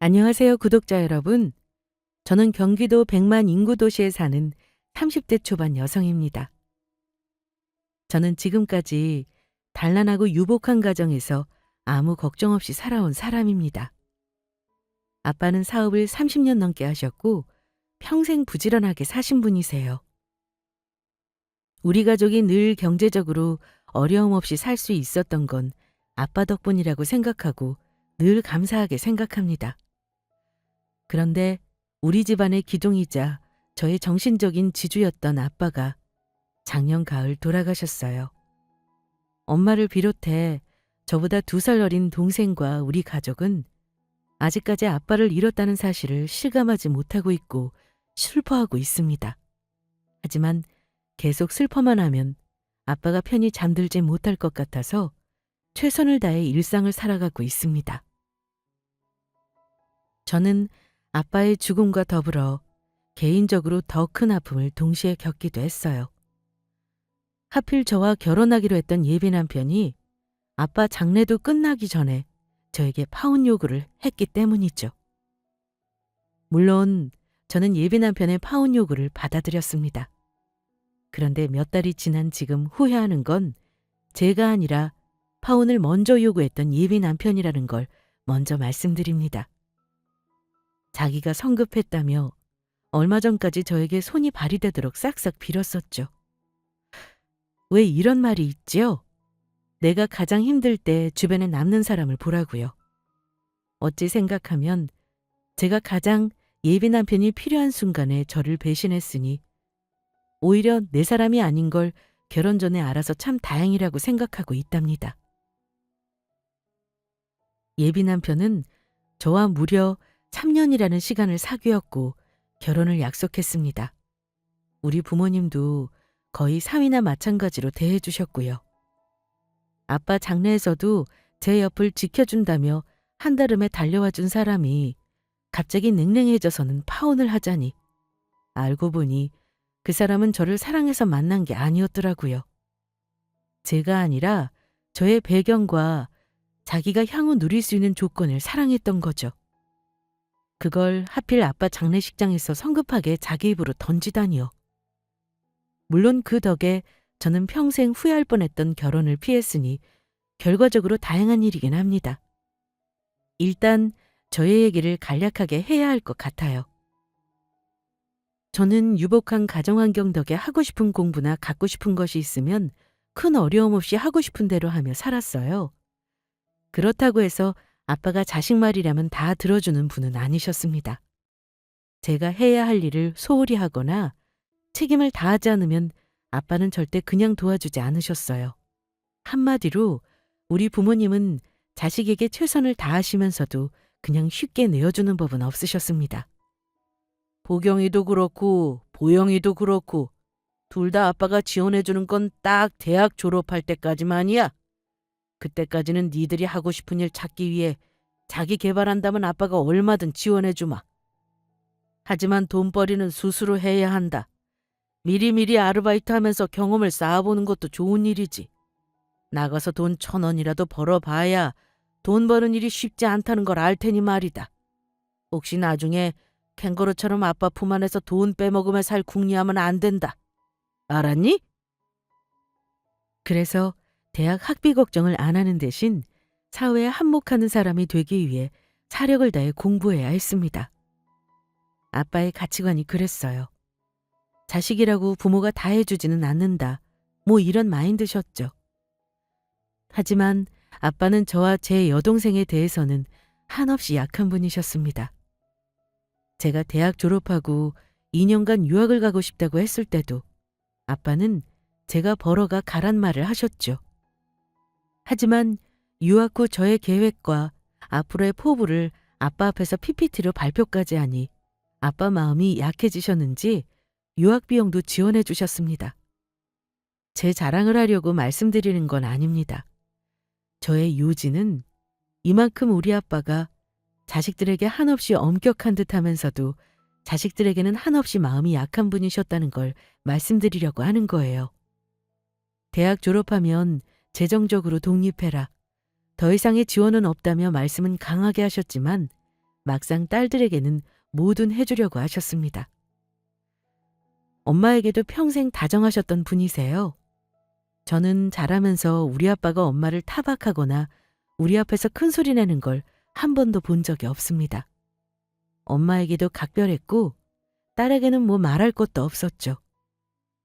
안녕하세요, 구독자 여러분. 저는 경기도 100만 인구 도시에 사는 30대 초반 여성입니다. 저는 지금까지 단란하고 유복한 가정에서 아무 걱정 없이 살아온 사람입니다. 아빠는 사업을 30년 넘게 하셨고 평생 부지런하게 사신 분이세요. 우리 가족이 늘 경제적으로 어려움 없이 살 수 있었던 건 아빠 덕분이라고 생각하고 늘 감사하게 생각합니다. 그런데 우리 집안의 기둥이자 저의 정신적인 지주였던 아빠가 작년 가을 돌아가셨어요. 엄마를 비롯해 저보다 2살 어린 동생과 우리 가족은 아직까지 아빠를 잃었다는 사실을 실감하지 못하고 있고 슬퍼하고 있습니다. 하지만 계속 슬퍼만 하면 아빠가 편히 잠들지 못할 것 같아서 최선을 다해 일상을 살아가고 있습니다. 저는 아빠의 죽음과 더불어 개인적으로 더 큰 아픔을 동시에 겪기도 했어요. 하필 저와 결혼하기로 했던 예비 남편이 아빠 장례도 끝나기 전에 저에게 파혼 요구를 했기 때문이죠. 물론 저는 예비 남편의 파혼 요구를 받아들였습니다. 그런데 몇 달이 지난 지금 후회하는 건 제가 아니라 파혼을 먼저 요구했던 예비 남편이라는 걸 먼저 말씀드립니다. 자기가 성급했다며 얼마 전까지 저에게 손이 발이 되도록 싹싹 빌었었죠. 왜 이런 말이 있지요? 내가 가장 힘들 때 주변에 남는 사람을 보라고요. 어찌 생각하면 제가 가장 예비 남편이 필요한 순간에 저를 배신했으니 오히려 내 사람이 아닌 걸 결혼 전에 알아서 참 다행이라고 생각하고 있답니다. 예비 남편은 저와 무려 3년이라는 시간을 사귀었고 결혼을 약속했습니다. 우리 부모님도 거의 사위나 마찬가지로 대해주셨고요. 아빠 장례에서도 제 옆을 지켜준다며 한달음에 달려와 준 사람이 갑자기 냉랭해져서는 파혼을 하자니 알고 보니 그 사람은 저를 사랑해서 만난 게 아니었더라고요. 제가 아니라 저의 배경과 자기가 향후 누릴 수 있는 조건을 사랑했던 거죠. 그걸 하필 아빠 장례식장에서 성급하게 자기 입으로 던지다니요. 물론 그 덕에 저는 평생 후회할 뻔했던 결혼을 피했으니 결과적으로 다행한 일이긴 합니다. 일단 저의 얘기를 간략하게 해야 할 것 같아요. 저는 유복한 가정환경 덕에 하고 싶은 공부나 갖고 싶은 것이 있으면 큰 어려움 없이 하고 싶은 대로 하며 살았어요. 그렇다고 해서 아빠가 자식 말이라면 다 들어주는 분은 아니셨습니다. 제가 해야 할 일을 소홀히 하거나 책임을 다하지 않으면 아빠는 절대 그냥 도와주지 않으셨어요. 한마디로 우리 부모님은 자식에게 최선을 다하시면서도 그냥 쉽게 내어주는 법은 없으셨습니다. 보경이도 그렇고 보영이도 그렇고 둘 다 아빠가 지원해주는 건 딱 대학 졸업할 때까지만이야. 그때까지는 니들이 하고 싶은 일 찾기 위해 자기 개발한다면 아빠가 얼마든 지원해주마. 하지만 돈벌이는 스스로 해야 한다. 미리미리 아르바이트 하면서 경험을 쌓아보는 것도 좋은 일이지. 나가서 돈 1,000원이라도 벌어봐야 돈 버는 일이 쉽지 않다는 걸 알 테니 말이다. 혹시 나중에 캥거루처럼 아빠 품 안에서 돈 빼먹으며 살 궁리하면 안 된다. 알았니? 그래서 대학 학비 걱정을 안 하는 대신 사회에 한몫하는 사람이 되기 위해 사력을 다해 공부해야 했습니다. 아빠의 가치관이 그랬어요. 자식이라고 부모가 다 해주지는 않는다. 뭐 이런 마인드셨죠. 하지만 아빠는 저와 제 여동생에 대해서는 한없이 약한 분이셨습니다. 제가 대학 졸업하고 2년간 유학을 가고 싶다고 했을 때도 아빠는 제가 벌어가 가란 말을 하셨죠. 하지만 유학 후 저의 계획과 앞으로의 포부를 아빠 앞에서 PPT로 발표까지 하니 아빠 마음이 약해지셨는지 유학 비용도 지원해 주셨습니다. 제 자랑을 하려고 말씀드리는 건 아닙니다. 저의 요지는 이만큼 우리 아빠가 자식들에게 한없이 엄격한 듯 하면서도 자식들에게는 한없이 마음이 약한 분이셨다는 걸 말씀드리려고 하는 거예요. 대학 졸업하면 재정적으로 독립해라. 더 이상의 지원은 없다며 말씀은 강하게 하셨지만 막상 딸들에게는 뭐든 해주려고 하셨습니다. 엄마에게도 평생 다정하셨던 분이세요. 저는 자라면서 우리 아빠가 엄마를 타박하거나 우리 앞에서 큰 소리 내는 걸 한 번도 본 적이 없습니다. 엄마에게도 각별했고 딸에게는 뭐 말할 것도 없었죠.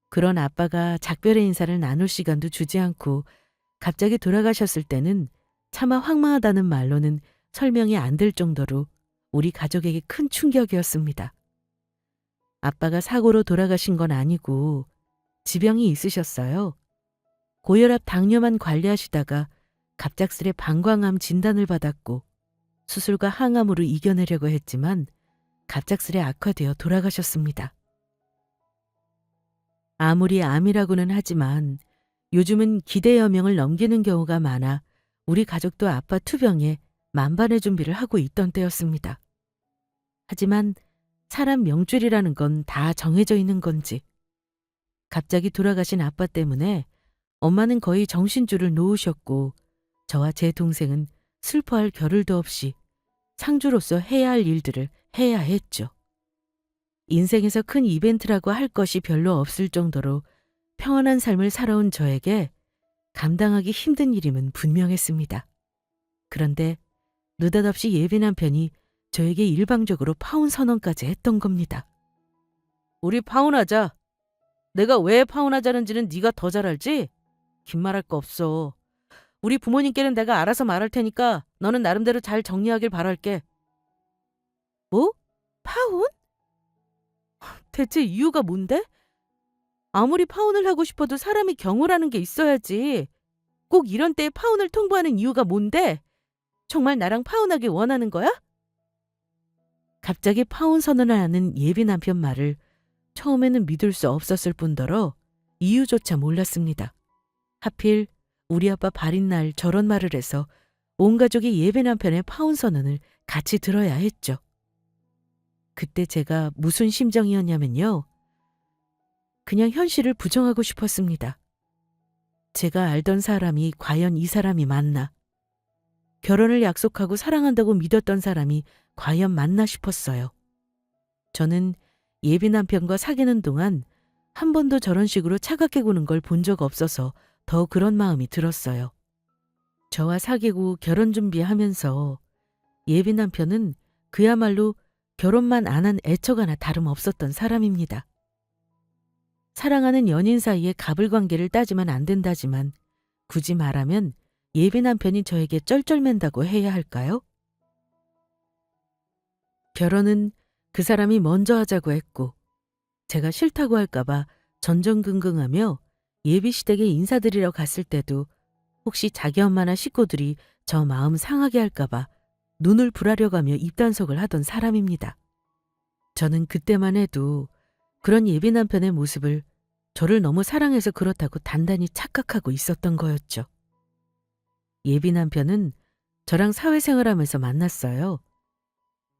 그런 아빠가 작별의 인사를 나눌 시간도 주지 않고 갑자기 돌아가셨을 때는 차마 황망하다는 말로는 설명이 안 될 정도로 우리 가족에게 큰 충격이었습니다. 아빠가 사고로 돌아가신 건 아니고 지병이 있으셨어요. 고혈압 당뇨만 관리하시다가 갑작스레 방광암 진단을 받았고 수술과 항암으로 이겨내려고 했지만 갑작스레 악화되어 돌아가셨습니다. 아무리 암이라고는 하지만 요즘은 기대 여명을 넘기는 경우가 많아 우리 가족도 아빠 투병에 만반의 준비를 하고 있던 때였습니다. 하지만 사람 명줄이라는 건 다 정해져 있는 건지 갑자기 돌아가신 아빠 때문에 엄마는 거의 정신줄을 놓으셨고 저와 제 동생은 슬퍼할 겨를도 없이 상주로서 해야 할 일들을 해야 했죠. 인생에서 큰 이벤트라고 할 것이 별로 없을 정도로 평안한 삶을 살아온 저에게 감당하기 힘든 일임은 분명했습니다. 그런데 느닷없이 예비 남편이 저에게 일방적으로 파혼 선언까지 했던 겁니다. 우리 파혼하자. 내가 왜 파혼하자는지는 네가 더 잘 알지? 긴 말할 거 없어. 우리 부모님께는 내가 알아서 말할 테니까 너는 나름대로 잘 정리하길 바랄게. 뭐? 파혼? 대체 이유가 뭔데? 아무리 파혼을 하고 싶어도 사람이 경우라는 게 있어야지. 꼭 이런 때에 파혼을 통보하는 이유가 뭔데? 정말 나랑 파혼하길 원하는 거야? 갑자기 파혼 선언을 하는 예비 남편 말을 처음에는 믿을 수 없었을 뿐더러 이유조차 몰랐습니다. 하필 우리 아빠 발인 날 저런 말을 해서 온 가족이 예비 남편의 파혼 선언을 같이 들어야 했죠. 그때 제가 무슨 심정이었냐면요. 그냥 현실을 부정하고 싶었습니다. 제가 알던 사람이 과연 이 사람이 맞나? 결혼을 약속하고 사랑한다고 믿었던 사람이 과연 맞나 싶었어요. 저는 예비 남편과 사귀는 동안 한 번도 저런 식으로 차갑게 구는 걸 본 적 없어서 더 그런 마음이 들었어요. 저와 사귀고 결혼 준비하면서 예비 남편은 그야말로 결혼만 안 한 애처가 하나 다름없었던 사람입니다. 사랑하는 연인 사이의 가불관계를 따지면 안 된다지만 굳이 말하면 예비 남편이 저에게 쩔쩔맨다고 해야 할까요? 결혼은 그 사람이 먼저 하자고 했고 제가 싫다고 할까봐 전전긍긍하며 예비 시댁에 인사드리러 갔을 때도 혹시 자기 엄마나 식구들이 저 마음 상하게 할까봐 눈을 부라려가며 입단속을 하던 사람입니다. 저는 그때만 해도 그런 예비 남편의 모습을 저를 너무 사랑해서 그렇다고 단단히 착각하고 있었던 거였죠. 예비 남편은 저랑 사회생활하면서 만났어요.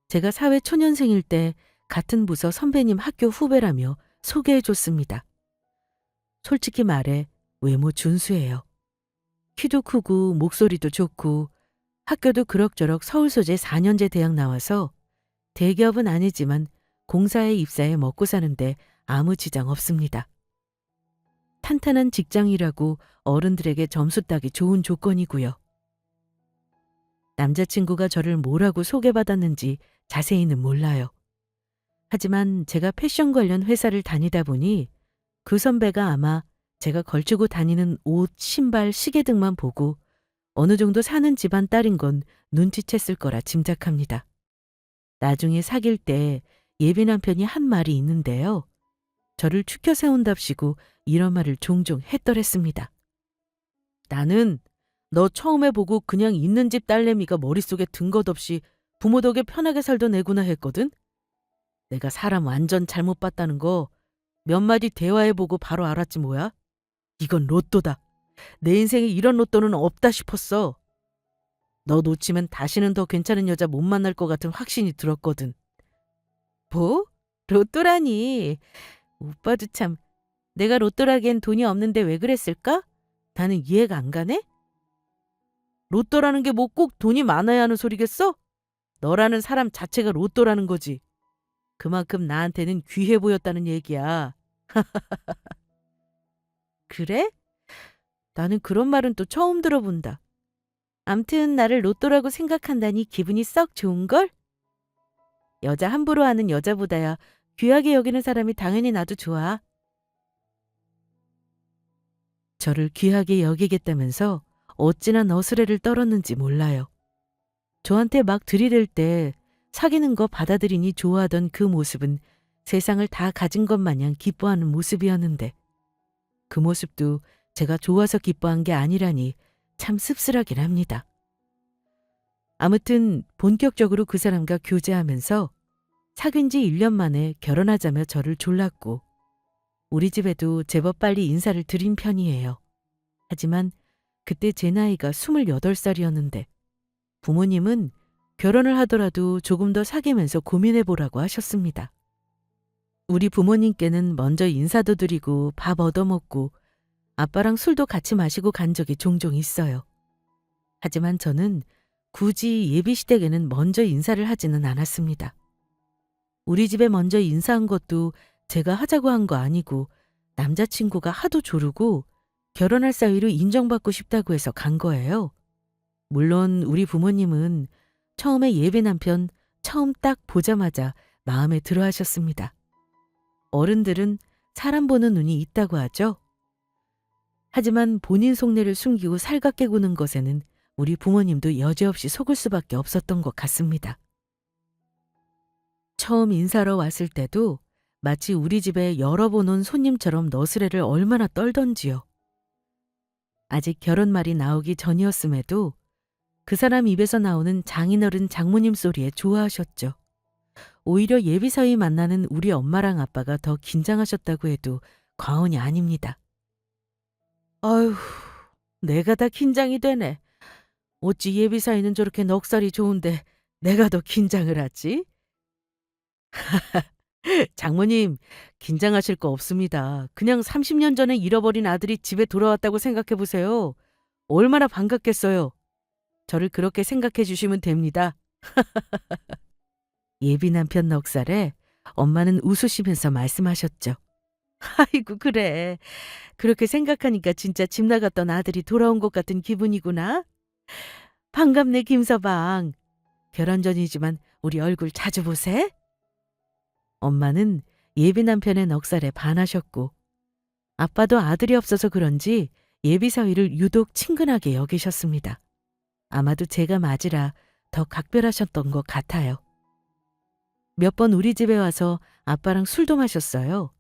제가 사회 초년생일 때 같은 부서 선배님 학교 후배라며 소개해줬습니다. 솔직히 말해 외모 준수해요. 키도 크고 목소리도 좋고 학교도 그럭저럭 서울 소재 4년제 대학 나와서 대기업은 아니지만 공사에 입사해 먹고 사는데 아무 지장 없습니다. 탄탄한 직장이라고 어른들에게 점수 따기 좋은 조건이고요. 남자친구가 저를 뭐라고 소개받았는지 자세히는 몰라요. 하지만 제가 패션 관련 회사를 다니다 보니 그 선배가 아마 제가 걸치고 다니는 옷, 신발, 시계 등만 보고 어느 정도 사는 집안 딸인 건 눈치챘을 거라 짐작합니다. 나중에 사귈 때 예비 남편이 한 말이 있는데요. 저를 추켜 세운답시고 이런 말을 종종 했더랬습니다. 나는 너 처음에 보고 그냥 있는 집 딸내미가 머릿속에 든 것 없이 부모 덕에 편하게 살던 애구나 했거든? 내가 사람 완전 잘못 봤다는 거 몇 마디 대화해보고 바로 알았지 뭐야? 이건 로또다. 내 인생에 이런 로또는 없다 싶었어. 너 놓치면 다시는 더 괜찮은 여자 못 만날 것 같은 확신이 들었거든. 뭐? 로또라니. 오빠도 참. 내가 로또라기엔 돈이 없는데 왜 그랬을까? 나는 이해가 안 가네? 로또라는 게 뭐 꼭 돈이 많아야 하는 소리겠어? 너라는 사람 자체가 로또라는 거지. 그만큼 나한테는 귀해 보였다는 얘기야. 그래? 나는 그런 말은 또 처음 들어본다. 암튼 나를 로또라고 생각한다니 기분이 썩 좋은걸? 여자 함부로 하는 여자보다야 귀하게 여기는 사람이 당연히 나도 좋아. 저를 귀하게 여기겠다면서 어찌나 너스레를 떨었는지 몰라요. 저한테 막 들이댈 때 사귀는 거 받아들이니 좋아하던 그 모습은 세상을 다 가진 것 마냥 기뻐하는 모습이었는데 그 모습도 제가 좋아서 기뻐한 게 아니라니 참 씁쓸하긴 합니다. 아무튼 본격적으로 그 사람과 교제하면서 사귄 지 1년 만에 결혼하자며 저를 졸랐고 우리 집에도 제법 빨리 인사를 드린 편이에요. 하지만 그때 제 나이가 28살이었는데 부모님은 결혼을 하더라도 조금 더 사귀면서 고민해 보라고 하셨습니다. 우리 부모님께는 먼저 인사도 드리고 밥 얻어먹고 아빠랑 술도 같이 마시고 간 적이 종종 있어요. 하지만 저는 굳이 예비시댁에는 먼저 인사를 하지는 않았습니다. 우리 집에 먼저 인사한 것도 제가 하자고 한 거 아니고 남자친구가 하도 조르고 결혼할 사위로 인정받고 싶다고 해서 간 거예요. 물론 우리 부모님은 처음에 예비 남편 처음 딱 보자마자 마음에 들어 하셨습니다. 어른들은 사람 보는 눈이 있다고 하죠. 하지만 본인 속내를 숨기고 살갑게 구는 것에는 우리 부모님도 여지없이 속을 수밖에 없었던 것 같습니다. 처음 인사로 왔을 때도 마치 우리 집에 여러 번 온 손님처럼 너스레를 얼마나 떨던지요. 아직 결혼말이 나오기 전이었음에도 그 사람 입에서 나오는 장인어른 장모님 소리에 좋아하셨죠. 오히려 예비사위 만나는 우리 엄마랑 아빠가 더 긴장하셨다고 해도 과언이 아닙니다. 아휴, 내가 다 긴장이 되네. 어찌 예비사위는 저렇게 넉살이 좋은데 내가 더 긴장을 하지? 장모님, 긴장하실 거 없습니다. 그냥 30년 전에 잃어버린 아들이 집에 돌아왔다고 생각해 보세요. 얼마나 반갑겠어요. 저를 그렇게 생각해 주시면 됩니다. 예비 남편 넉살에 엄마는 웃으시면서 말씀하셨죠. 아이고, 그래. 그렇게 생각하니까 진짜 집 나갔던 아들이 돌아온 것 같은 기분이구나. 반갑네, 김서방. 결혼 전이지만 우리 얼굴 자주 보세. 엄마는 예비 남편의 넉살에 반하셨고 아빠도 아들이 없어서 그런지 예비 사위를 유독 친근하게 여기셨습니다. 아마도 제가 맞으라 더 각별하셨던 것 같아요. 몇 번 우리 집에 와서 아빠랑 술도 마셨어요.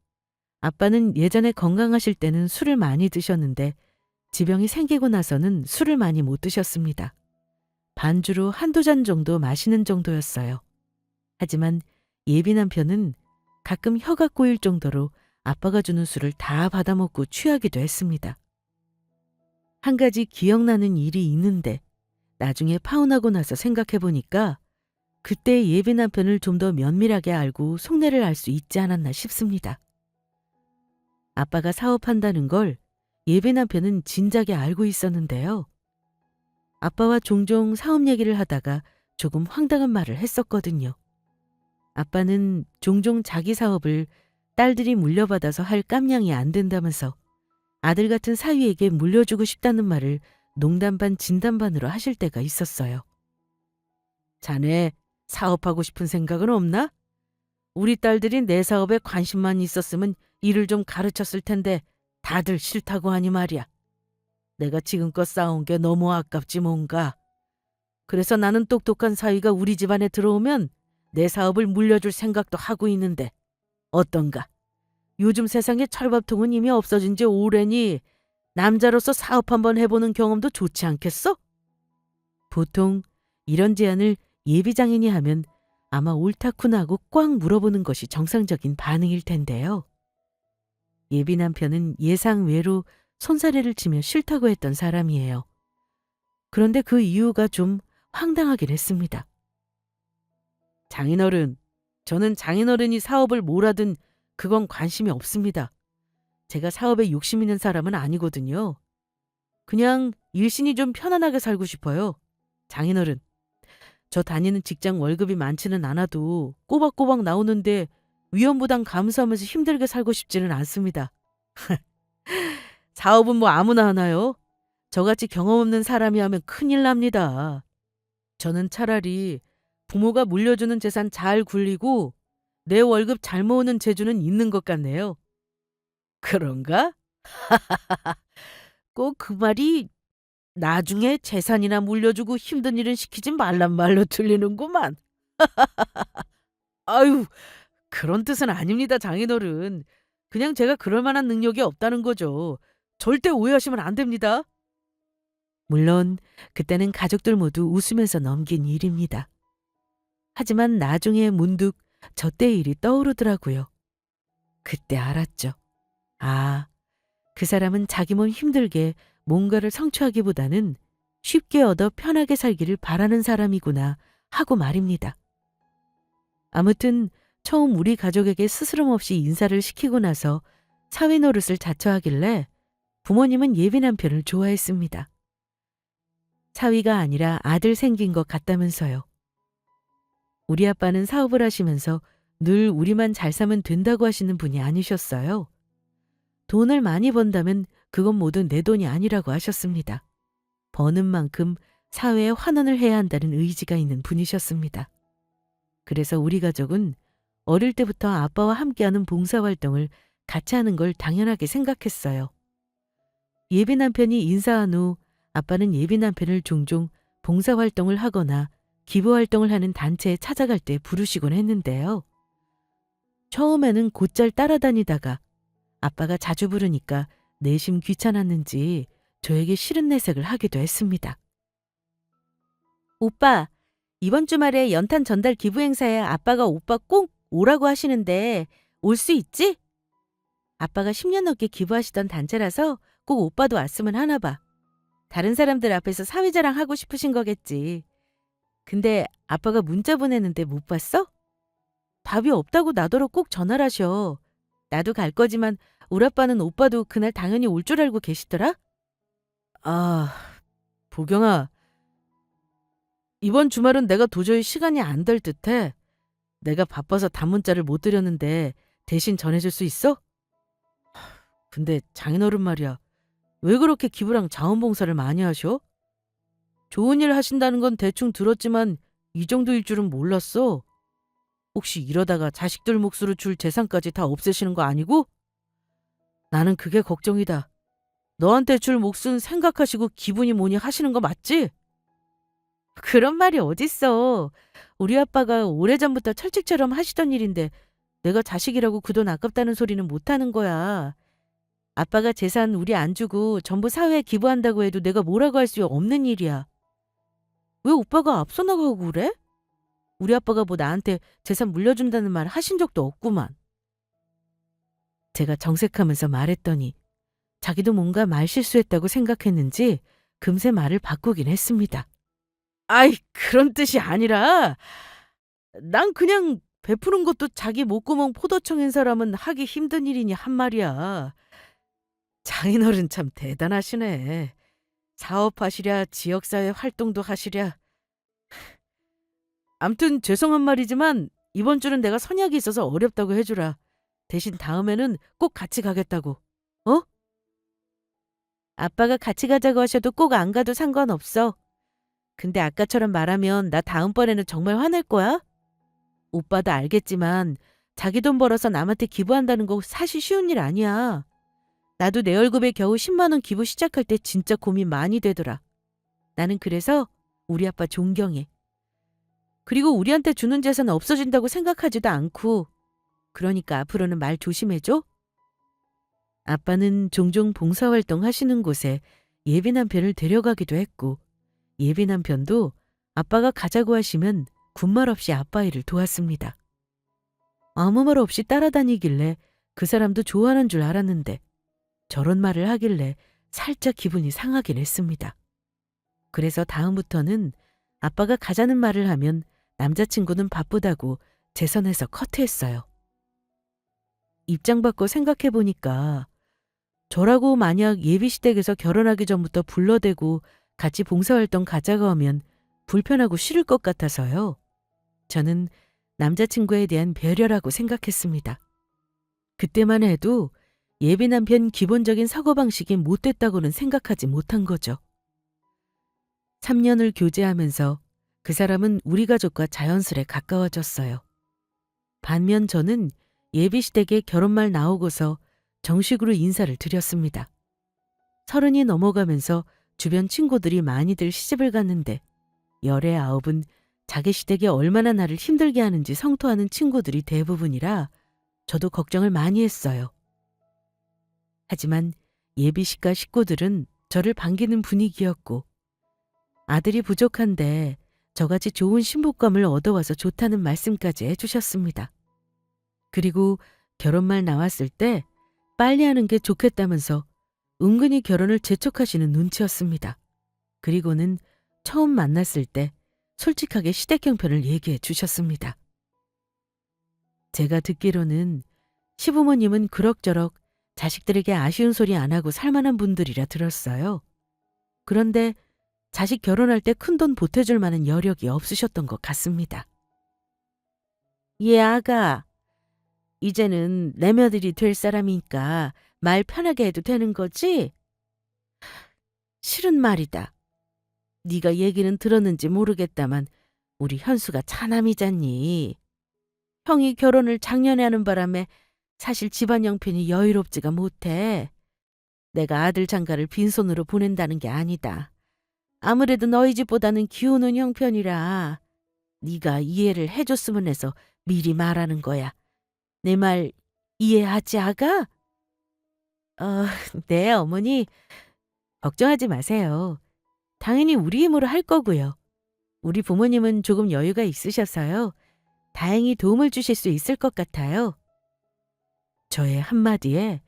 아빠는 예전에 건강하실 때는 술을 많이 드셨는데 지병이 생기고 나서는 술을 많이 못 드셨습니다. 반주로 한두 잔 정도 마시는 정도였어요. 하지만 예비 남편은 가끔 혀가 꼬일 정도로 아빠가 주는 술을 다 받아먹고 취하기도 했습니다. 한 가지 기억나는 일이 있는데 나중에 파혼하고 나서 생각해보니까 그때 예비 남편을 좀 더 면밀하게 알고 속내를 알 수 있지 않았나 싶습니다. 아빠가 사업한다는 걸 예비 남편은 진작에 알고 있었는데요. 아빠와 종종 사업 얘기를 하다가 조금 황당한 말을 했었거든요. 아빠는 종종 자기 사업을 딸들이 물려받아서 할 깜냥이 안 된다면서 아들 같은 사위에게 물려주고 싶다는 말을 농담 반 진담 반으로 하실 때가 있었어요. 자네 사업하고 싶은 생각은 없나? 우리 딸들이 내 사업에 관심만 있었으면 일을 좀 가르쳤을 텐데 다들 싫다고 하니 말이야. 내가 지금껏 쌓아온 게 너무 아깝지 뭔가. 그래서 나는 똑똑한 사위가 우리 집안에 들어오면 내 사업을 물려줄 생각도 하고 있는데 어떤가? 요즘 세상에 철밥통은 이미 없어진 지 오래니 남자로서 사업 한번 해보는 경험도 좋지 않겠어? 보통 이런 제안을 예비장인이 하면 아마 옳다구나 하고 꽉 물어보는 것이 정상적인 반응일 텐데요. 예비 남편은 예상 외로 손사래를 치며 싫다고 했던 사람이에요. 그런데 그 이유가 좀 황당하긴 했습니다. 장인어른, 저는 장인어른이 사업을 뭘 하든 그건 관심이 없습니다. 제가 사업에 욕심 있는 사람은 아니거든요. 그냥 일신이 좀 편안하게 살고 싶어요. 장인어른, 저 다니는 직장 월급이 많지는 않아도 꼬박꼬박 나오는데 위험부담 감수하면서 힘들게 살고 싶지는 않습니다. 사업은 뭐 아무나 하나요? 저같이 경험 없는 사람이 하면 큰일 납니다. 저는 차라리 부모가 물려주는 재산 잘 굴리고 내 월급 잘 모으는 재주는 있는 것 같네요. 그런가? 꼭 그 말이 나중에 재산이나 물려주고 힘든 일은 시키지 말란 말로 들리는구만. 아유, 그런 뜻은 아닙니다, 장인어른. 그냥 제가 그럴 만한 능력이 없다는 거죠. 절대 오해하시면 안 됩니다. 물론 그때는 가족들 모두 웃으면서 넘긴 일입니다. 하지만 나중에 문득 저 때 일이 떠오르더라고요. 그때 알았죠. 아, 그 사람은 자기 몸 힘들게 뭔가를 성취하기보다는 쉽게 얻어 편하게 살기를 바라는 사람이구나 하고 말입니다. 아무튼 처음 우리 가족에게 스스럼 없이 인사를 시키고 나서 사위 노릇을 자처하길래 부모님은 예비 남편을 좋아했습니다. 사위가 아니라 아들 생긴 것 같다면서요. 우리 아빠는 사업을 하시면서 늘 우리만 잘 사면 된다고 하시는 분이 아니셨어요. 돈을 많이 번다면 그건 모두 내 돈이 아니라고 하셨습니다. 버는 만큼 사회에 환원을 해야 한다는 의지가 있는 분이셨습니다. 그래서 우리 가족은 어릴 때부터 아빠와 함께하는 봉사활동을 같이 하는 걸 당연하게 생각했어요. 예비 남편이 인사한 후 아빠는 예비 남편을 종종 봉사활동을 하거나 기부활동을 하는 단체에 찾아갈 때 부르시곤 했는데요. 처음에는 곧잘 따라다니다가 아빠가 자주 부르니까 내심 귀찮았는지 저에게 싫은 내색을 하기도 했습니다. 오빠, 이번 주말에 연탄 전달 기부 행사에 아빠가 오빠 꼭 오라고 하시는데 올 수 있지? 아빠가 10년 넘게 기부하시던 단체라서 꼭 오빠도 왔으면 하나 봐. 다른 사람들 앞에서 사회자랑 하고 싶으신 거겠지. 근데 아빠가 문자 보내는데 못 봤어? 답이 없다고 나더러 꼭 전화를 하셔. 나도 갈 거지만 우리 아빠는 오빠도 그날 당연히 올 줄 알고 계시더라? 아, 보경아, 이번 주말은 내가 도저히 시간이 안 될 듯해. 내가 바빠서 단문자를 못 드렸는데 대신 전해줄 수 있어? 근데 장인어른 말이야. 왜 그렇게 기부랑 자원봉사를 많이 하셔? 좋은 일 하신다는 건 대충 들었지만 이 정도일 줄은 몰랐어. 혹시 이러다가 자식들 몫으로 줄 재산까지 다 없애시는 거 아니고? 나는 그게 걱정이다. 너한테 줄 몫은 생각하시고 기분이 뭐니 하시는 거 맞지? 그런 말이 어딨어. 우리 아빠가 오래전부터 철칙처럼 하시던 일인데 내가 자식이라고 그 돈 아깝다는 소리는 못하는 거야. 아빠가 재산 우리 안 주고 전부 사회에 기부한다고 해도 내가 뭐라고 할 수 없는 일이야. 왜 오빠가 앞서 나가고 그래? 우리 아빠가 뭐 나한테 재산 물려준다는 말 하신 적도 없구만. 제가 정색하면서 말했더니 자기도 뭔가 말 실수했다고 생각했는지 금세 말을 바꾸긴 했습니다. 아이, 그런 뜻이 아니라 난 그냥 베푸는 것도 자기 목구멍 포도청인 사람은 하기 힘든 일이니 한 말이야. 장인어른 참 대단하시네. 사업하시랴 지역사회 활동도 하시랴. 암튼 죄송한 말이지만 이번 주는 내가 선약이 있어서 어렵다고 해주라. 대신 다음에는 꼭 같이 가겠다고. 어? 아빠가 같이 가자고 하셔도 꼭 안 가도 상관없어. 근데 아까처럼 말하면 나 다음번에는 정말 화낼 거야? 오빠도 알겠지만 자기 돈 벌어서 남한테 기부한다는 거 사실 쉬운 일 아니야. 나도 내 월급에 겨우 10만 원 기부 시작할 때 진짜 고민 많이 되더라. 나는 그래서 우리 아빠 존경해. 그리고 우리한테 주는 재산 없어진다고 생각하지도 않고. 그러니까 앞으로는 말 조심해줘. 아빠는 종종 봉사활동 하시는 곳에 예비 남편을 데려가기도 했고 예비 남편도 아빠가 가자고 하시면 군말 없이 아빠 일을 도왔습니다. 아무 말 없이 따라다니길래 그 사람도 좋아하는 줄 알았는데 저런 말을 하길래 살짝 기분이 상하긴 했습니다. 그래서 다음부터는 아빠가 가자는 말을 하면 남자친구는 바쁘다고 제 선에서 커트했어요. 입장 바꿔 생각해보니까 저라고 만약 예비시댁에서 결혼하기 전부터 불러대고 같이 봉사활동 가자고 하면 불편하고 싫을 것 같아서요. 저는 남자친구에 대한 배려라고 생각했습니다. 그때만 해도 예비 남편 기본적인 사고방식이 못됐다고는 생각하지 못한 거죠. 3년을 교제하면서 그 사람은 우리 가족과 자연스레 가까워졌어요. 반면 저는 예비 시댁에 결혼말 나오고서 정식으로 인사를 드렸습니다. 30이 넘어가면서 주변 친구들이 많이들 시집을 갔는데 19은 자기 시댁에 얼마나 나를 힘들게 하는지 성토하는 친구들이 대부분이라 저도 걱정을 많이 했어요. 하지만 예비시가 식구들은 저를 반기는 분위기였고 아들이 부족한데 저같이 좋은 신부감을 얻어와서 좋다는 말씀까지 해주셨습니다. 그리고 결혼말 나왔을 때 빨리 하는 게 좋겠다면서 은근히 결혼을 재촉하시는 눈치였습니다. 그리고는 처음 만났을 때 솔직하게 시댁 형편을 얘기해 주셨습니다. 제가 듣기로는 시부모님은 그럭저럭 자식들에게 아쉬운 소리 안 하고 살만한 분들이라 들었어요. 그런데 자식 결혼할 때 큰돈 보태줄 만한 여력이 없으셨던 것 같습니다. 예, 아가. 이제는 내 며느리 될 사람이니까 말 편하게 해도 되는 거지? 싫은 말이다. 네가 얘기는 들었는지 모르겠다만 우리 현수가 차남이잖니. 형이 결혼을 작년에 하는 바람에 사실 집안 형편이 여유롭지가 못해. 내가 아들 장가를 빈손으로 보낸다는 게 아니다. 아무래도 너희 집보다는 기우는 형편이라 네가 이해를 해줬으면 해서 미리 말하는 거야. 내 말 이해하지, 아가? 네, 어머니. 걱정하지 마세요. 당연히 우리 힘으로 할 거고요. 우리 부모님은 조금 여유가 있으셔서요. 다행히 도움을 주실 수 있을 것 같아요. 저의 한마디에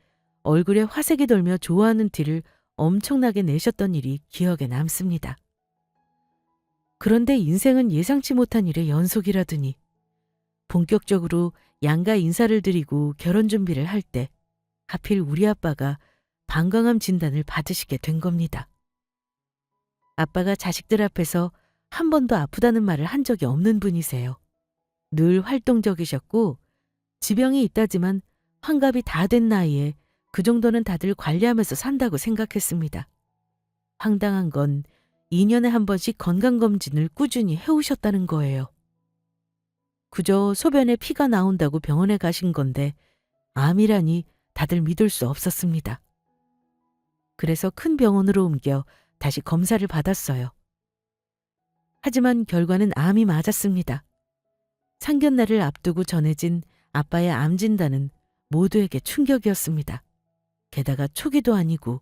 얼굴에 화색이 돌며 좋아하는 티를 엄청나게 내셨던 일이 기억에 남습니다. 그런데 인생은 예상치 못한 일의 연속이라더니 본격적으로 양가 인사를 드리고 결혼 준비를 할 때 하필 우리 아빠가 방광암 진단을 받으시게 된 겁니다. 아빠가 자식들 앞에서 한 번도 아프다는 말을 한 적이 없는 분이세요. 늘 활동적이셨고 지병이 있다지만 환갑이 다 된 나이에 그 정도는 다들 관리하면서 산다고 생각했습니다. 황당한 건 2년에 한 번씩 건강검진을 꾸준히 해오셨다는 거예요. 그저 소변에 피가 나온다고 병원에 가신 건데 암이라니 다들 믿을 수 없었습니다. 그래서 큰 병원으로 옮겨 다시 검사를 받았어요. 하지만 결과는 암이 맞았습니다. 상견례를 앞두고 전해진 아빠의 암 진단은 모두에게 충격이었습니다. 게다가 초기도 아니고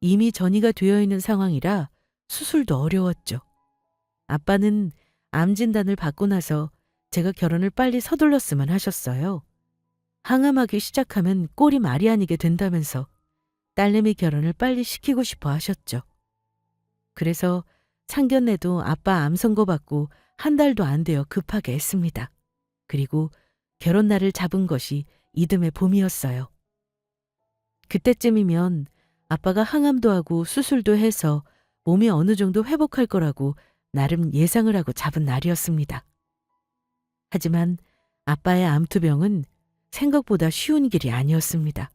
이미 전이가 되어 있는 상황이라 수술도 어려웠죠. 아빠는 암 진단을 받고 나서 제가 결혼을 빨리 서둘렀으면 하셨어요. 항암하기 시작하면 꼴이 말이 아니게 된다면서 딸내미 결혼을 빨리 시키고 싶어 하셨죠. 그래서 상견례도 아빠 암 선고받고 한 달도 안 되어 급하게 했습니다. 그리고 결혼 날을 잡은 것이 이듬해 봄이었어요. 그때쯤이면 아빠가 항암도 하고 수술도 해서 몸이 어느 정도 회복할 거라고 나름 예상을 하고 잡은 날이었습니다. 하지만 아빠의 암투병은 생각보다 쉬운 길이 아니었습니다.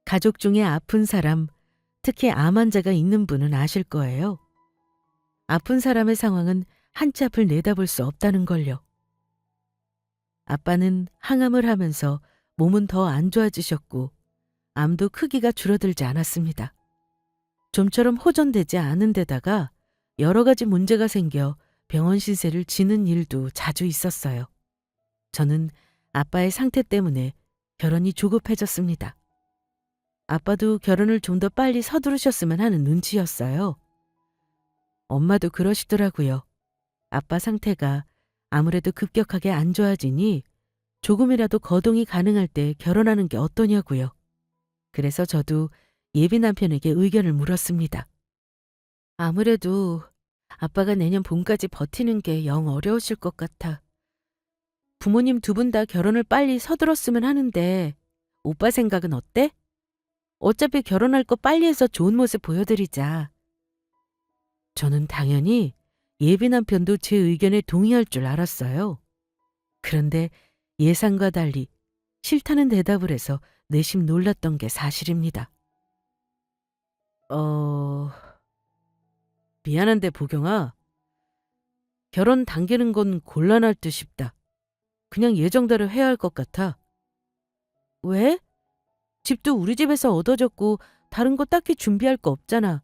가족 중에 아픈 사람, 특히 암 환자가 있는 분은 아실 거예요. 아픈 사람의 상황은 한치 앞을 내다볼 수 없다는 걸요. 아빠는 항암을 하면서 몸은 더 안 좋아지셨고 암도 크기가 줄어들지 않았습니다. 좀처럼 호전되지 않은 데다가 여러 가지 문제가 생겨 병원 신세를 지는 일도 자주 있었어요. 저는 아빠의 상태 때문에 결혼이 조급해졌습니다. 아빠도 결혼을 좀 더 빨리 서두르셨으면 하는 눈치였어요. 엄마도 그러시더라고요. 아빠 상태가 아무래도 급격하게 안 좋아지니 조금이라도 거동이 가능할 때 결혼하는 게 어떠냐고요. 그래서 저도 예비 남편에게 의견을 물었습니다. 아무래도 아빠가 내년 봄까지 버티는 게 영 어려우실 것 같아. 부모님 두 분 다 결혼을 빨리 서둘렀으면 하는데 오빠 생각은 어때? 어차피 결혼할 거 빨리 해서 좋은 모습 보여드리자. 저는 당연히 예비 남편도 제 의견에 동의할 줄 알았어요. 그런데 예상과 달리 싫다는 대답을 해서 내심 놀랐던 게 사실입니다. 어, 미안한데 보경아, 결혼 당기는 건 곤란할 듯 싶다. 그냥 예정대로 해야 할 것 같아. 왜? 집도 우리 집에서 얻어졌고 다른 거 딱히 준비할 거 없잖아.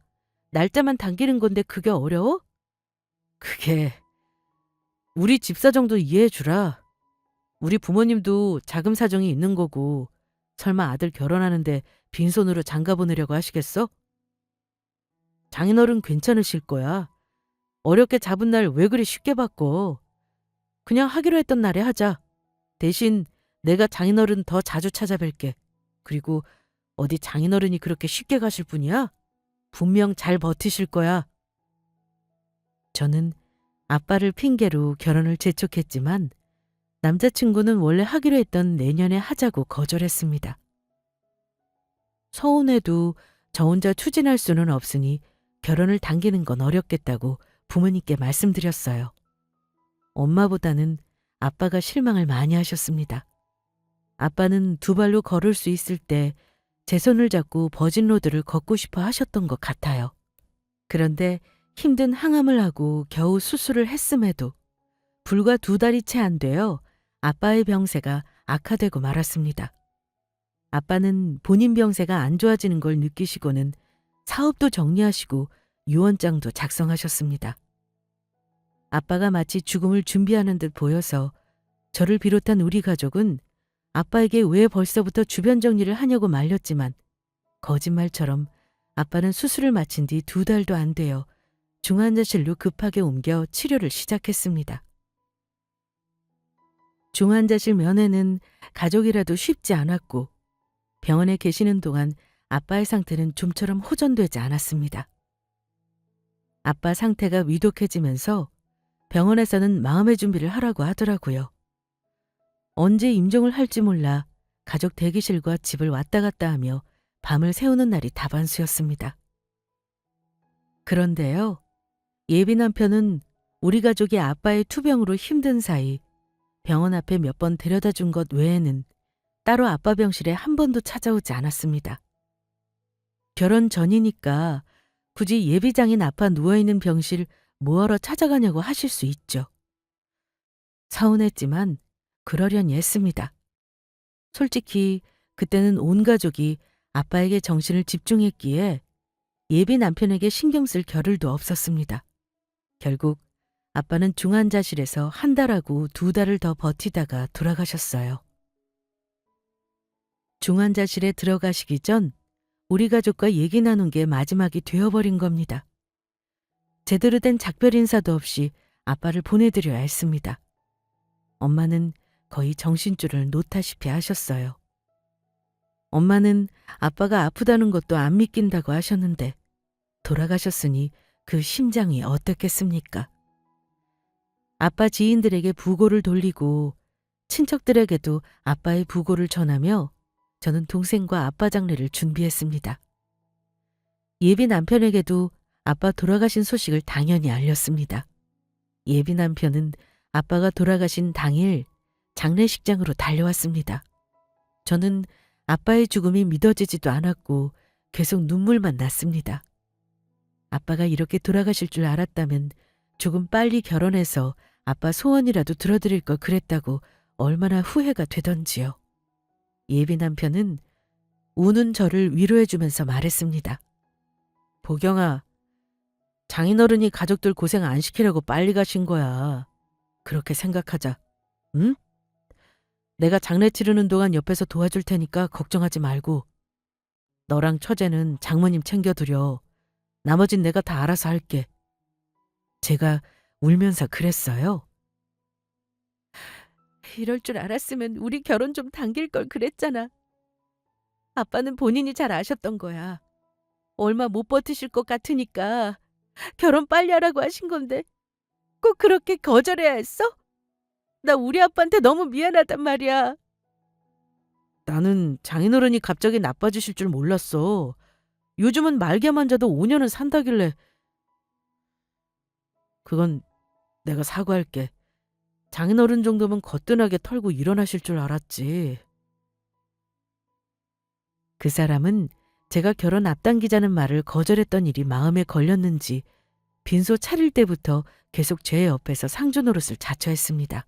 날짜만 당기는 건데 그게 어려워? 그게 우리 집 사정도 이해해 주라. 우리 부모님도 자금 사정이 있는 거고 설마 아들 결혼하는데 빈손으로 장가 보내려고 하시겠어? 장인어른 괜찮으실 거야. 어렵게 잡은 날 왜 그리 쉽게 바꿔. 그냥 하기로 했던 날에 하자. 대신 내가 장인어른 더 자주 찾아뵐게. 그리고 어디 장인어른이 그렇게 쉽게 가실 분이야? 분명 잘 버티실 거야. 저는 아빠를 핑계로 결혼을 재촉했지만 남자친구는 원래 하기로 했던 내년에 하자고 거절했습니다. 서운해도 저 혼자 추진할 수는 없으니 결혼을 당기는 건 어렵겠다고 부모님께 말씀드렸어요. 엄마보다는 아빠가 실망을 많이 하셨습니다. 아빠는 두 발로 걸을 수 있을 때 제 손을 잡고 버진로드를 걷고 싶어 하셨던 것 같아요. 그런데 힘든 항암을 하고 겨우 수술을 했음에도 불과 2달이 채 안 되어 아빠의 병세가 악화되고 말았습니다. 아빠는 본인 병세가 안 좋아지는 걸 느끼시고는 사업도 정리하시고 유언장도 작성하셨습니다. 아빠가 마치 죽음을 준비하는 듯 보여서 저를 비롯한 우리 가족은 아빠에게 왜 벌써부터 주변 정리를 하냐고 말렸지만 거짓말처럼 아빠는 수술을 마친 뒤 2달도 안 되어 중환자실로 급하게 옮겨 치료를 시작했습니다. 중환자실 면회는 가족이라도 쉽지 않았고 병원에 계시는 동안 아빠의 상태는 좀처럼 호전되지 않았습니다. 아빠 상태가 위독해지면서 병원에서는 마음의 준비를 하라고 하더라고요. 언제 임종을 할지 몰라 가족 대기실과 집을 왔다 갔다 하며 밤을 새우는 날이 다반수였습니다. 그런데요, 예비 남편은 우리 가족이 아빠의 투병으로 힘든 사이 병원 앞에 몇 번 데려다 준 것 외에는 따로 아빠 병실에 한 번도 찾아오지 않았습니다. 결혼 전이니까 굳이 예비장인 아빠 누워있는 병실 뭐하러 찾아가냐고 하실 수 있죠. 서운했지만 그러려니 했습니다. 솔직히 그때는 온 가족이 아빠에게 정신을 집중했기에 예비 남편에게 신경 쓸 겨를도 없었습니다. 결국 아빠는 중환자실에서 1달하고 2달을 더 버티다가 돌아가셨어요. 중환자실에 들어가시기 전 우리 가족과 얘기 나눈 게 마지막이 되어버린 겁니다. 제대로 된 작별 인사도 없이 아빠를 보내드려야 했습니다. 엄마는 거의 정신줄을 놓다시피 하셨어요. 엄마는 아빠가 아프다는 것도 안 믿긴다고 하셨는데 돌아가셨으니 그 심장이 어떻겠습니까? 아빠 지인들에게 부고를 돌리고 친척들에게도 아빠의 부고를 전하며 저는 동생과 아빠 장례를 준비했습니다. 예비 남편에게도 아빠 돌아가신 소식을 당연히 알렸습니다. 예비 남편은 아빠가 돌아가신 당일 장례식장으로 달려왔습니다. 저는 아빠의 죽음이 믿어지지도 않았고 계속 눈물만 났습니다. 아빠가 이렇게 돌아가실 줄 알았다면 조금 빨리 결혼해서 아빠 소원이라도 들어드릴 걸 그랬다고 얼마나 후회가 되던지요. 예비 남편은 우는 저를 위로해주면서 말했습니다. 보경아, 장인어른이 가족들 고생 안 시키려고 빨리 가신 거야. 그렇게 생각하자. 응? 내가 장례 치르는 동안 옆에서 도와줄 테니까 걱정하지 말고. 너랑 처제는 장모님 챙겨드려. 나머진 내가 다 알아서 할게. 제가 울면서 그랬어요. 이럴 줄 알았으면 우리 결혼 좀 당길 걸 그랬잖아. 아빠는 본인이 잘 아셨던 거야. 얼마 못 버티실 것 같으니까 결혼 빨리 하라고 하신 건데 꼭 그렇게 거절해야 했어? 나 우리 아빠한테 너무 미안하단 말이야. 나는 장인어른이 갑자기 나빠지실 줄 몰랐어. 요즘은 말기암 환자도 5년은 산다길래. 그건 내가 사과할게. 장인어른 정도면 거뜬하게 털고 일어나실 줄 알았지. 그 사람은 제가 결혼 앞당기자는 말을 거절했던 일이 마음에 걸렸는지 빈소 차릴 때부터 계속 제 옆에서 상주 노릇을 자처했습니다.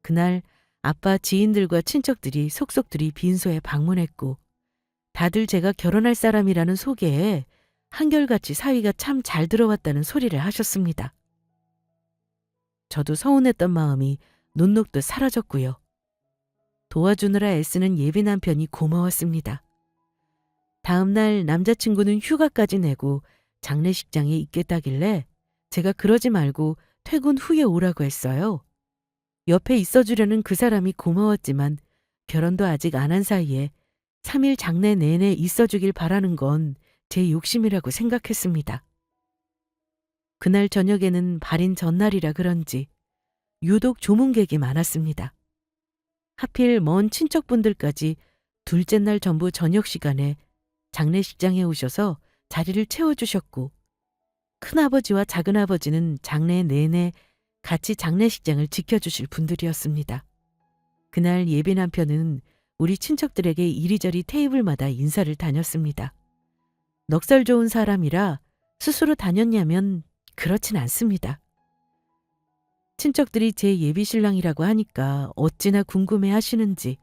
그날 아빠 지인들과 친척들이 속속들이 빈소에 방문했고 다들 제가 결혼할 사람이라는 소개에 한결같이 사위가 참 잘 들어왔다는 소리를 하셨습니다. 저도 서운했던 마음이 눈 녹듯 사라졌고요. 도와주느라 애쓰는 예비 남편이 고마웠습니다. 다음 날 남자친구는 휴가까지 내고 장례식장에 있겠다길래 제가 그러지 말고 퇴근 후에 오라고 했어요. 옆에 있어주려는 그 사람이 고마웠지만 결혼도 아직 안 한 사이에 3일 장례 내내 있어주길 바라는 건 제 욕심이라고 생각했습니다. 그날 저녁에는 발인 전날이라 그런지 유독 조문객이 많았습니다. 하필 먼 친척분들까지 둘째 날 전부 저녁 시간에 장례식장에 오셔서 자리를 채워주셨고 큰아버지와 작은아버지는 장례 내내 같이 장례식장을 지켜주실 분들이었습니다. 그날 예비 남편은 우리 친척들에게 이리저리 테이블마다 인사를 다녔습니다. 넉살 좋은 사람이라 스스로 다녔냐면 그렇진 않습니다. 친척들이 제 예비 신랑이라고 하니까 어찌나 궁금해 하시는지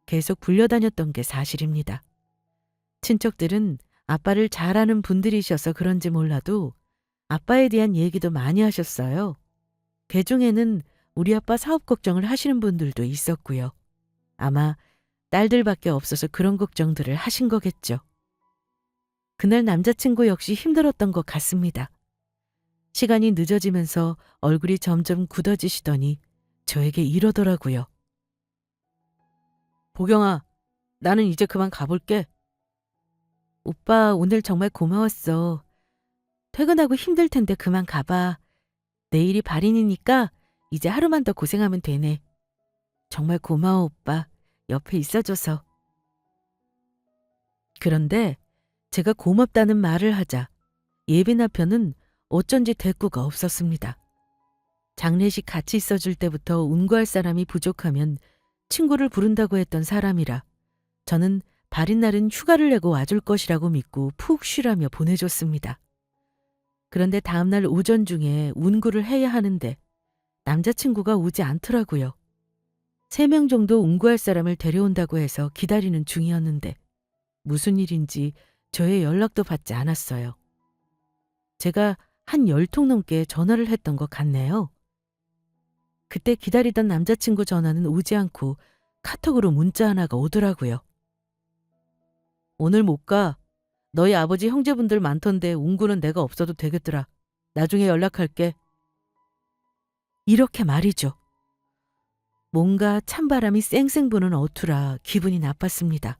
계속 불려다녔던 게 사실입니다. 친척들은 아빠를 잘 아는 분들이셔서 그런지 몰라도 아빠에 대한 얘기도 많이 하셨어요. 그 중에는 우리 아빠 사업 걱정을 하시는 분들도 있었고요. 아마 딸들밖에 없어서 그런 걱정들을 하신 거겠죠. 그날 남자친구 역시 힘들었던 것 같습니다. 시간이 늦어지면서 얼굴이 점점 굳어지시더니 저에게 이러더라고요. 보경아, 나는 이제 그만 가볼게. 오빠 오늘 정말 고마웠어. 퇴근하고 힘들 텐데 그만 가봐. 내일이 발인이니까 이제 하루만 더 고생하면 되네. 정말 고마워 오빠. 옆에 있어줘서. 그런데 제가 고맙다는 말을 하자 예비 남편은 어쩐지 대꾸가 없었습니다. 장례식 같이 있어줄 때부터 운구할 사람이 부족하면 친구를 부른다고 했던 사람이라 저는 발인 날은 휴가를 내고 와줄 것이라고 믿고 푹 쉬라며 보내줬습니다. 그런데 다음 날 오전 중에 운구를 해야 하는데 남자친구가 오지 않더라고요. 3명 정도 운구할 사람을 데려온다고 해서 기다리는 중이었는데 무슨 일인지 저의 연락도 받지 않았어요. 제가 한 10통 넘게 전화를 했던 것 같네요. 그때 기다리던 남자친구 전화는 오지 않고 카톡으로 문자 하나가 오더라고요. 오늘 못 가. 너희 아버지 형제분들 많던데 운구는 내가 없어도 되겠더라. 나중에 연락할게. 이렇게 말이죠. 뭔가 찬바람이 쌩쌩 부는 어투라 기분이 나빴습니다.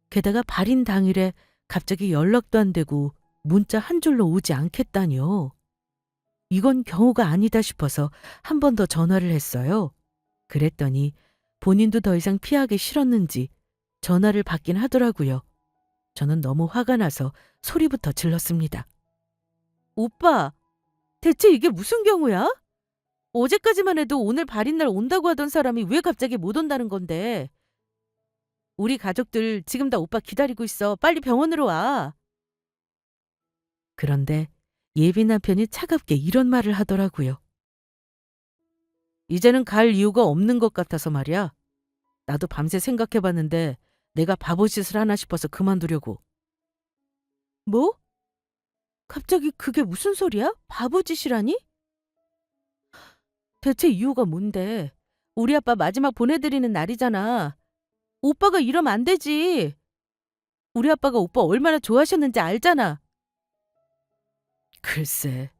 게다가 발인 당일에 갑자기 연락도 안 되고 문자 한 줄로 오지 않겠다니요. 이건 경우가 아니다 싶어서 한 번 더 전화를 했어요. 그랬더니 본인도 더 이상 피하기 싫었는지 전화를 받긴 하더라고요. 저는 너무 화가 나서 소리부터 질렀습니다. 오빠, 대체 이게 무슨 경우야? 어제까지만 해도 오늘 발인날 온다고 하던 사람이 왜 갑자기 못 온다는 건데. 우리 가족들 지금 다 오빠 기다리고 있어. 빨리 병원으로 와. 그런데 예비 남편이 차갑게 이런 말을 하더라고요. 이제는 갈 이유가 없는 것 같아서 말이야. 나도 밤새 생각해봤는데 내가 바보짓을 하나 싶어서 그만두려고. 뭐? 갑자기 그게 무슨 소리야? 바보짓이라니? 대체 이유가 뭔데? 우리 아빠 마지막 보내드리는 날이잖아. 오빠가 이러면 안 되지. 우리 아빠가 오빠 얼마나 좋아하셨는지 알잖아. 글쎄.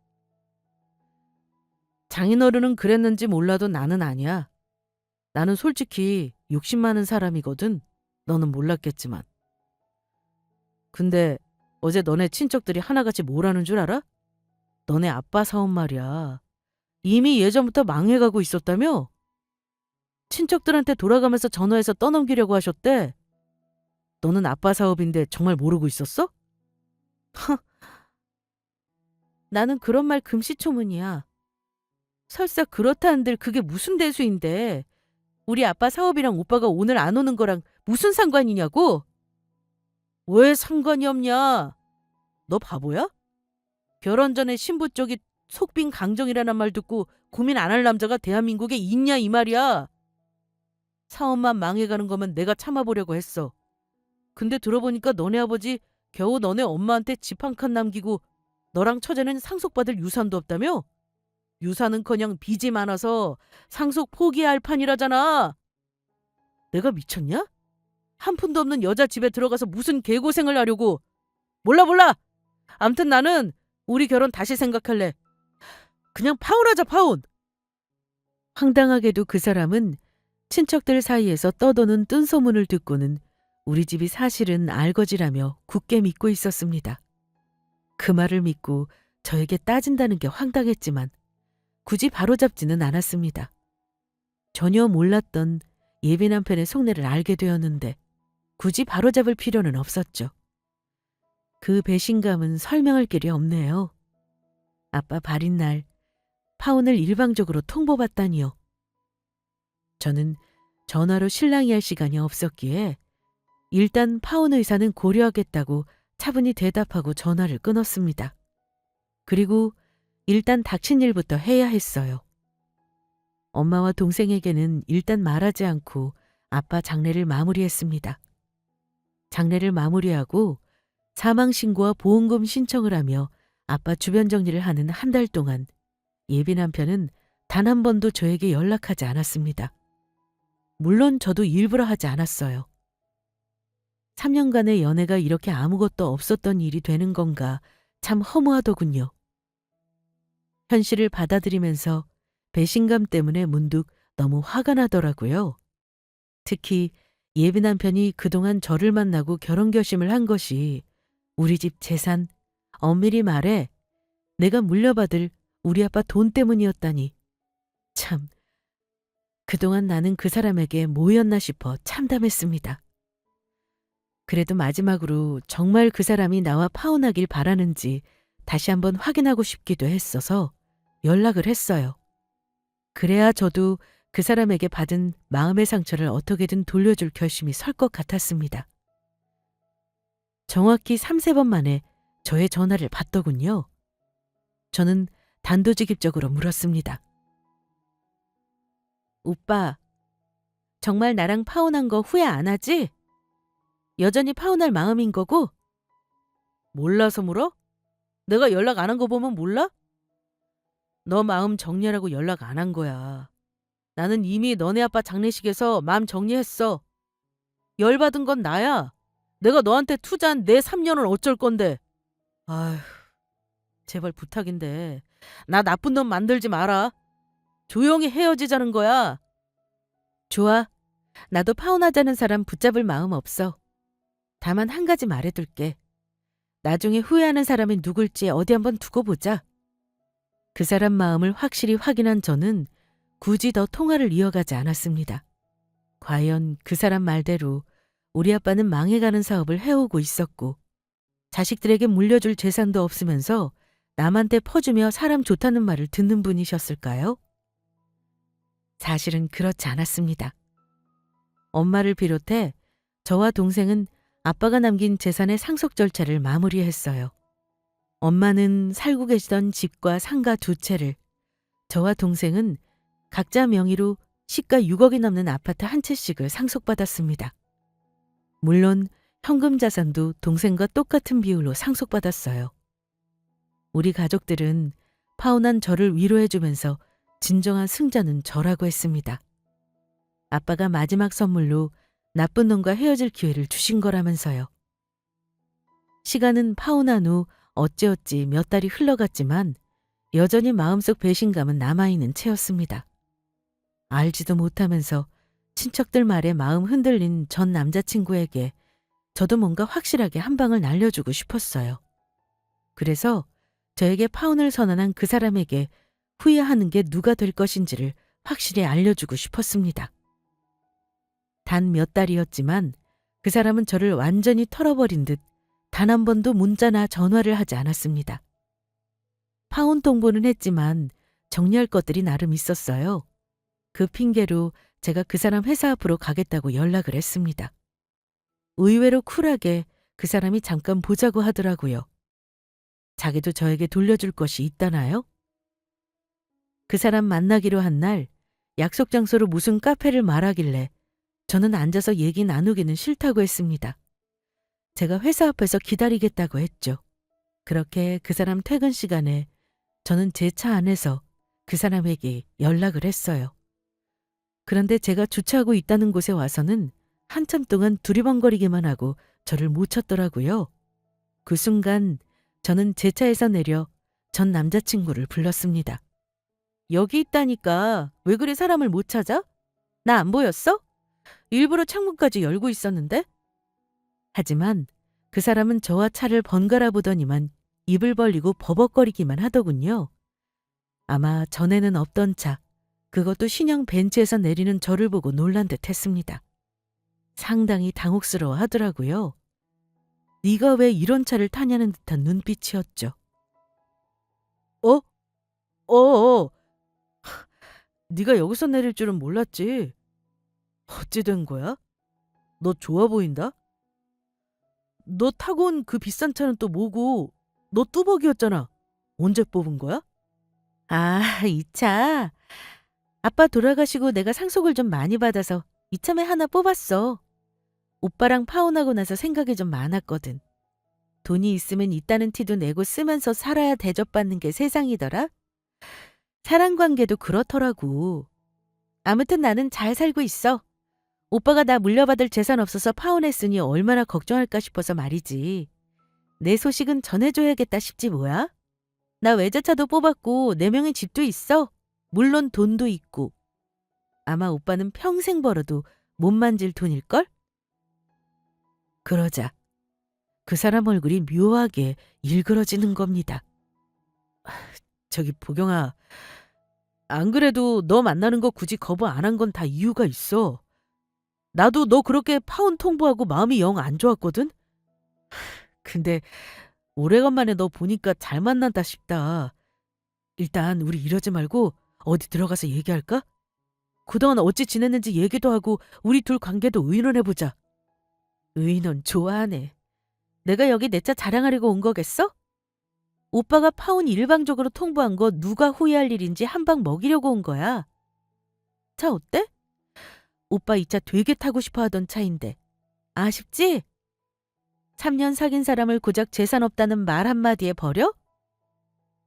장인어른은 그랬는지 몰라도 나는 아니야. 나는 솔직히 욕심 많은 사람이거든. 너는 몰랐겠지만. 근데 어제 너네 친척들이 하나같이 뭐라는 줄 알아? 너네 아빠 사업 말이야. 이미 예전부터 망해가고 있었다며? 친척들한테 돌아가면서 전화해서 떠넘기려고 하셨대. 너는 아빠 사업인데 정말 모르고 있었어? 나는 그런 말 금시초문이야. 설사 그렇다는들 그게 무슨 대수인데. 우리 아빠 사업이랑 오빠가 오늘 안 오는 거랑 무슨 상관이냐고? 왜 상관이 없냐? 너 바보야? 결혼 전에 신부 쪽이 속빈 강정이라는 말 듣고 고민 안 할 남자가 대한민국에 있냐 이 말이야. 사업만 망해가는 거면 내가 참아보려고 했어. 근데 들어보니까 너네 아버지 겨우 너네 엄마한테 집 한 칸 남기고 너랑 처제는 상속받을 유산도 없다며? 유산은커녕 빚이 많아서 상속 포기할 판이라잖아. 내가 미쳤냐? 한 푼도 없는 여자 집에 들어가서 무슨 개고생을 하려고. 몰라 몰라. 암튼 나는 우리 결혼 다시 생각할래. 그냥 파혼하자 파혼. 황당하게도 그 사람은 친척들 사이에서 떠도는 뜬소문을 듣고는 우리 집이 사실은 알거지라며 굳게 믿고 있었습니다. 그 말을 믿고 저에게 따진다는 게 황당했지만 굳이 바로잡지는 않았습니다. 전혀 몰랐던 예비 남편의 속내를 알게 되었는데 굳이 바로잡을 필요는 없었죠. 그 배신감은 설명할 길이 없네요. 아빠 발인 날 파혼을 일방적으로 통보받다니요. 저는 전화로 실랑이 할 시간이 없었기에 일단 파혼 의사는 고려하겠다고 차분히 대답하고 전화를 끊었습니다. 그리고 일단 닥친 일부터 해야 했어요. 엄마와 동생에게는 일단 말하지 않고 아빠 장례를 마무리했습니다. 장례를 마무리하고 사망신고와 보험금 신청을 하며 아빠 주변 정리를 하는 한 달 동안 예비 남편은 단 한 번도 저에게 연락하지 않았습니다. 물론 저도 일부러 하지 않았어요. 3년간의 연애가 이렇게 아무것도 없었던 일이 되는 건가 참 허무하더군요. 현실을 받아들이면서 배신감 때문에 문득 너무 화가 나더라고요. 특히 예비 남편이 그동안 저를 만나고 결혼 결심을 한 것이 우리 집 재산, 엄밀히 말해 내가 물려받을 우리 아빠 돈 때문이었다니. 참, 그동안 나는 그 사람에게 뭐였나 싶어 참담했습니다. 그래도 마지막으로 정말 그 사람이 나와 파혼하길 바라는지 다시 한번 확인하고 싶기도 했어서 연락을 했어요. 그래야 저도 그 사람에게 받은 마음의 상처를 어떻게든 돌려줄 결심이 설 것 같았습니다. 정확히 3~4번 만에 저의 전화를 받더군요. 저는 단도직입적으로 물었습니다. 오빠, 정말 나랑 파혼한 거 후회 안 하지? 여전히 파혼할 마음인 거고? 몰라서 물어? 내가 연락 안 한 거 보면 몰라? 너 마음 정리하라고 연락 안 한 거야. 나는 이미 너네 아빠 장례식에서 마음 정리했어. 열받은 건 나야. 내가 너한테 투자한 내 3년은 어쩔 건데. 아휴, 제발 부탁인데 나 나쁜 놈 만들지 마라. 조용히 헤어지자는 거야. 좋아. 나도 파혼하자는 사람 붙잡을 마음 없어. 다만 한 가지 말해둘게. 나중에 후회하는 사람이 누굴지 어디 한번 두고 보자. 그 사람 마음을 확실히 확인한 저는 굳이 더 통화를 이어가지 않았습니다. 과연 그 사람 말대로 우리 아빠는 망해가는 사업을 해오고 있었고 자식들에게 물려줄 재산도 없으면서 남한테 퍼주며 사람 좋다는 말을 듣는 분이셨을까요? 사실은 그렇지 않았습니다. 엄마를 비롯해 저와 동생은 아빠가 남긴 재산의 상속 절차를 마무리했어요. 엄마는 살고 계시던 집과 상가 2채를, 저와 동생은 각자 명의로 시가 6억이 넘는 아파트 한 채씩을 상속받았습니다. 물론 현금 자산도 동생과 똑같은 비율로 상속받았어요. 우리 가족들은 파혼한 저를 위로해주면서 진정한 승자는 저라고 했습니다. 아빠가 마지막 선물로 나쁜 놈과 헤어질 기회를 주신 거라면서요. 시간은 파혼한 후 어찌어찌 몇 달이 흘러갔지만 여전히 마음속 배신감은 남아있는 채였습니다. 알지도 못하면서 친척들 말에 마음 흔들린 전 남자친구에게 저도 뭔가 확실하게 한 방을 날려주고 싶었어요. 그래서 저에게 파혼을 선언한 그 사람에게 후회하는 게 누가 될 것인지를 확실히 알려주고 싶었습니다. 단 몇 달이었지만 그 사람은 저를 완전히 털어버린 듯 단 한 번도 문자나 전화를 하지 않았습니다. 파혼 통보는 했지만 정리할 것들이 나름 있었어요. 그 핑계로 제가 그 사람 회사 앞으로 가겠다고 연락을 했습니다. 의외로 쿨하게 그 사람이 잠깐 보자고 하더라고요. 자기도 저에게 돌려줄 것이 있다나요? 그 사람 만나기로 한 날 약속 장소로 무슨 카페를 말하길래 저는 앉아서 얘기 나누기는 싫다고 했습니다. 제가 회사 앞에서 기다리겠다고 했죠. 그렇게 그 사람 퇴근 시간에 저는 제 차 안에서 그 사람에게 연락을 했어요. 그런데 제가 주차하고 있다는 곳에 와서는 한참 동안 두리번거리기만 하고 저를 못 찾더라고요. 그 순간 저는 제 차에서 내려 전 남자친구를 불렀습니다. 여기 있다니까 왜 그리 사람을 못 찾아? 나 안 보였어? 일부러 창문까지 열고 있었는데? 하지만 그 사람은 저와 차를 번갈아 보더니만 입을 벌리고 버벅거리기만 하더군요. 아마 전에는 없던 차, 그것도 신형 벤츠에서 내리는 저를 보고 놀란 듯 했습니다. 상당히 당혹스러워 하더라고요. 네가 왜 이런 차를 타냐는 듯한 눈빛이었죠. 어? 어어. 네가 여기서 내릴 줄은 몰랐지. 어찌 된 거야? 너 좋아 보인다? 너 타고 온 그 비싼 차는 또 뭐고? 너 뚜벅이었잖아. 언제 뽑은 거야? 아, 이 차. 아빠 돌아가시고 내가 상속을 좀 많이 받아서 이참에 하나 뽑았어. 오빠랑 파혼하고 나서 생각이 좀 많았거든. 돈이 있으면 있다는 티도 내고 쓰면서 살아야 대접받는 게 세상이더라. 사랑 관계도 그렇더라고. 아무튼 나는 잘 살고 있어. 오빠가 나 물려받을 재산 없어서 파혼했으니 얼마나 걱정할까 싶어서 말이지. 내 소식은 전해줘야겠다 싶지 뭐야? 나 외제차도 뽑았고 4명의 집도 있어. 물론 돈도 있고. 아마 오빠는 평생 벌어도 못 만질 돈일걸? 그러자 그 사람 얼굴이 묘하게 일그러지는 겁니다. 저기 보경아, 안 그래도 너 만나는 거 굳이 거부 안 한 건 다 이유가 있어. 나도 너 그렇게 파혼 통보하고 마음이 영 안 좋았거든? 근데 오래간만에 너 보니까 잘 만난다 싶다. 일단 우리 이러지 말고 어디 들어가서 얘기할까? 그동안 어찌 지냈는지 얘기도 하고 우리 둘 관계도 의논해보자. 의논 좋아하네. 내가 여기 내 차 자랑하려고 온 거겠어? 오빠가 파혼 일방적으로 통보한 거 누가 후회할 일인지 한 방 먹이려고 온 거야. 차 어때? 오빠 이 차 되게 타고 싶어 하던 차인데. 아쉽지? 3년 사귄 사람을 고작 재산 없다는 말 한마디에 버려?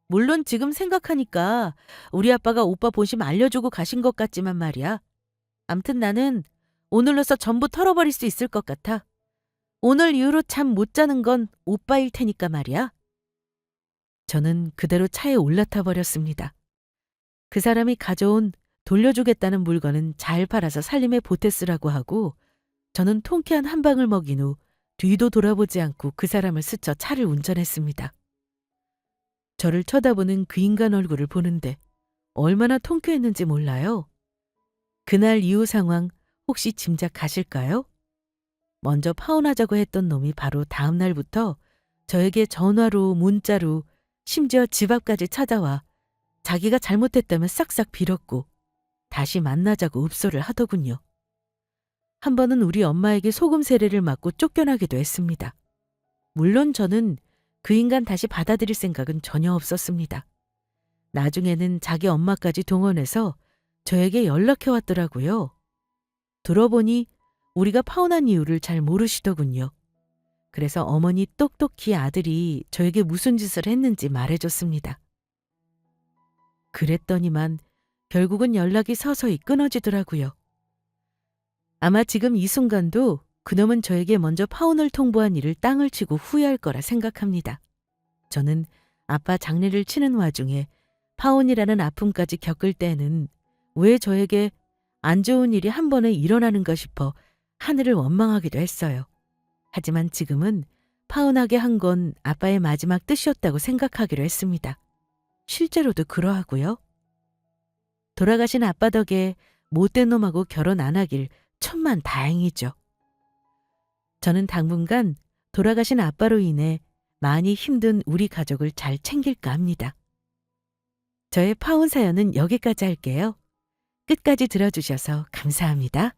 물론 지금 생각하니까 우리 아빠가 오빠 본심 알려주고 가신 것 같지만 말이야. 암튼 나는 오늘로서 전부 털어버릴 수 있을 것 같아. 오늘 이후로 잠 못 자는 건 오빠일 테니까 말이야. 저는 그대로 차에 올라타 버렸습니다. 그 사람이 가져온 돌려주겠다는 물건은 잘 팔아서 살림에 보태 쓰라고 하고 저는 통쾌한 한 방을 먹인 후 뒤도 돌아보지 않고 그 사람을 스쳐 차를 운전했습니다. 저를 쳐다보는 그 인간 얼굴을 보는데 얼마나 통쾌했는지 몰라요. 그날 이후 상황 혹시 짐작가실까요? 먼저 파혼하자고 했던 놈이 바로 다음 날부터 저에게 전화로 문자로 심지어 집 앞까지 찾아와 자기가 잘못했다면 싹싹 빌었고 다시 만나자고 읍소를 하더군요. 한 번은 우리 엄마에게 소금 세례를 맞고 쫓겨나기도 했습니다. 물론 저는 그 인간 다시 받아들일 생각은 전혀 없었습니다. 나중에는 자기 엄마까지 동원해서 저에게 연락해 왔더라고요. 들어보니 우리가 파혼한 이유를 잘 모르시더군요. 그래서 어머니 똑똑히 아들이 저에게 무슨 짓을 했는지 말해줬습니다. 그랬더니만 결국은 연락이 서서히 끊어지더라고요. 아마 지금 이 순간도 그놈은 저에게 먼저 파혼을 통보한 일을 땅을 치고 후회할 거라 생각합니다. 저는 아빠 장례를 치는 와중에 파혼이라는 아픔까지 겪을 때는 왜 저에게 안 좋은 일이 한 번에 일어나는가 싶어 하늘을 원망하기도 했어요. 하지만 지금은 파혼하게 한 건 아빠의 마지막 뜻이었다고 생각하기로 했습니다. 실제로도 그러하고요. 돌아가신 아빠 덕에 못된 놈하고 결혼 안 하길 천만 다행이죠. 저는 당분간 돌아가신 아빠로 인해 많이 힘든 우리 가족을 잘 챙길까 합니다. 저의 파혼 사연은 여기까지 할게요. 끝까지 들어주셔서 감사합니다.